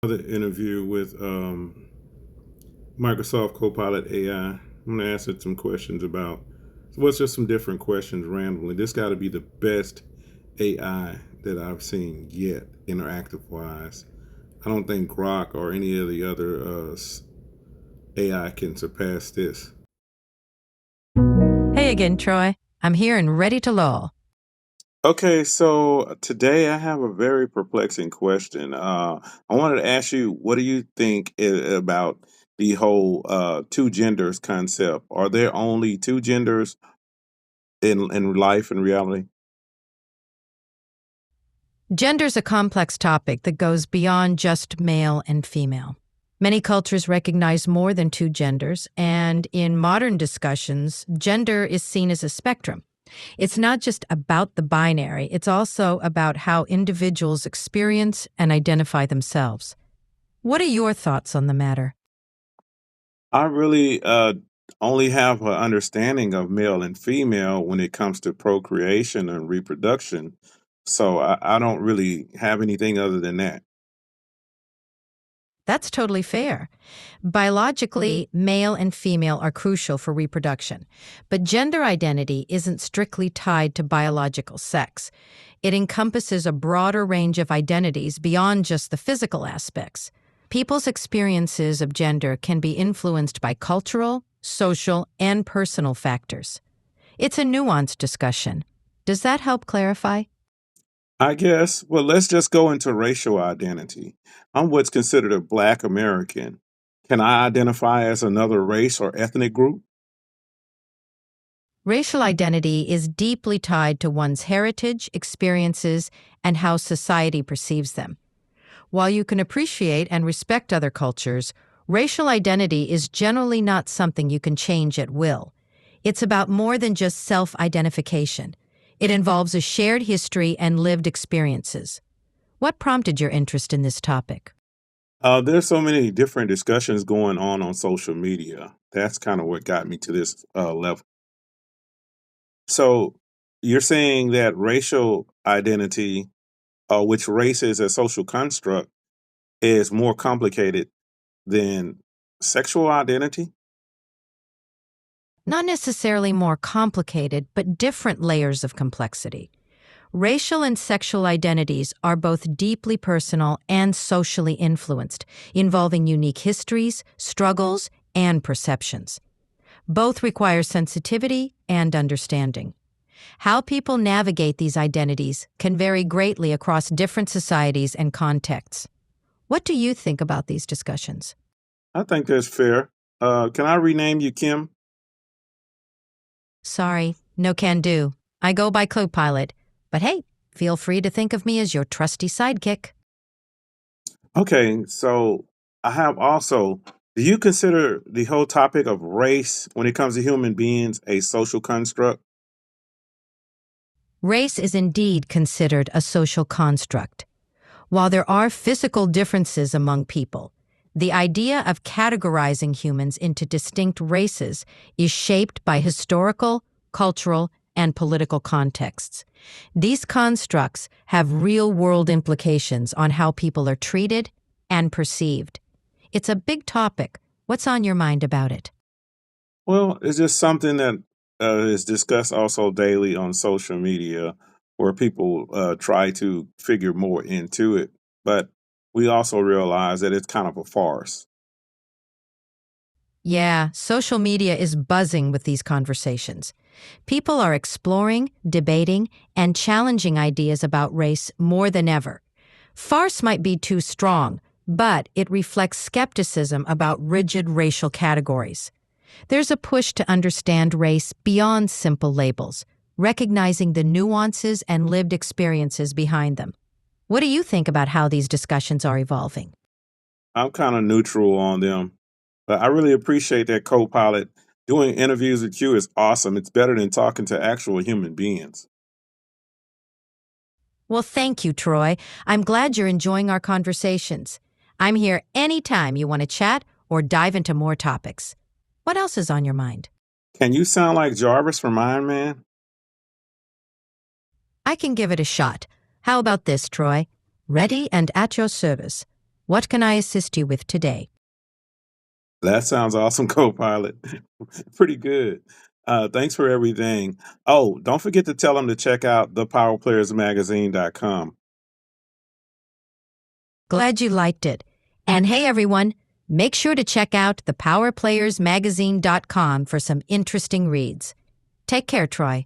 The interview with Microsoft CoPilot AI. I'm going to ask it some questions about what's just some different questions randomly. This got to be the best AI that I've seen yet, interactive wise. I don't think Grok or any of the other AI can surpass this. Hey again, Troy. I'm here and ready to loll. Okay, so today I have a very perplexing question. I wanted to ask you, what do you think about the whole two genders concept? Are there only two genders in life and reality? Gender's a complex topic that goes beyond just male and female. Many cultures recognize more than two genders, and in modern discussions, gender is seen as a spectrum. It's not just about the binary, it's also about how individuals experience and identify themselves. What are your thoughts on the matter? I really only have an understanding of male and female when it comes to procreation and reproduction. So I don't really have anything other than that. That's totally fair. Biologically, male and female are crucial for reproduction, but gender identity isn't strictly tied to biological sex. It encompasses a broader range of identities beyond just the physical aspects. People's experiences of gender can be influenced by cultural, social, and personal factors. It's a nuanced discussion. Does that help clarify? I guess, well, let's just go into racial identity. I'm what's considered a Black American. Can I identify as another race or ethnic group? Racial identity is deeply tied to one's heritage, experiences, and how society perceives them. While you can appreciate and respect other cultures, racial identity is generally not something you can change at will. It's about more than just self-identification. It involves a shared history and lived experiences. What prompted your interest in this topic? There's so many different discussions going on social media. That's kind of what got me to this level. So you're saying that racial identity, which race is a social construct, is more complicated than sexual identity? Not necessarily more complicated, but different layers of complexity. Racial and sexual identities are both deeply personal and socially influenced, involving unique histories, struggles, and perceptions. Both require sensitivity and understanding. How people navigate these identities can vary greatly across different societies and contexts. What do you think about these discussions? I think that's fair. Can I rename you Kim? Sorry, no can do. I go by CoPilot, but hey, feel free to think of me as your trusty sidekick. Okay, so I have also, do you consider the whole topic of race when it comes to human beings a social construct? Race is indeed considered a social construct. While there are physical differences among people, the idea of categorizing humans into distinct races is shaped by historical, cultural, and political contexts. These constructs have real-world implications on how people are treated and perceived. It's a big topic. What's on your mind about it? Well, it's just something that is discussed also daily on social media where people try to figure more into it. But we also realize that it's kind of a farce. Yeah, social media is buzzing with these conversations. People are exploring, debating, and challenging ideas about race more than ever. Farce might be too strong, but it reflects skepticism about rigid racial categories. There's a push to understand race beyond simple labels, recognizing the nuances and lived experiences behind them. What do you think about how these discussions are evolving? I'm kind of neutral on them, but I really appreciate that co-pilot. Doing interviews with you is awesome. It's better than talking to actual human beings. Well, thank you, Troy. I'm glad you're enjoying our conversations. I'm here anytime you want to chat or dive into more topics. What else is on your mind? Can you sound like Jarvis from Iron Man? I can give it a shot. How about this, Troy? Ready and at your service. What can I assist you with today? That sounds awesome, Copilot. Pretty good. Thanks for everything. Oh, don't forget to tell them to check out thepowerplayersmagazine.com. Glad you liked it. And hey, everyone, make sure to check out thepowerplayersmagazine.com for some interesting reads. Take care, Troy.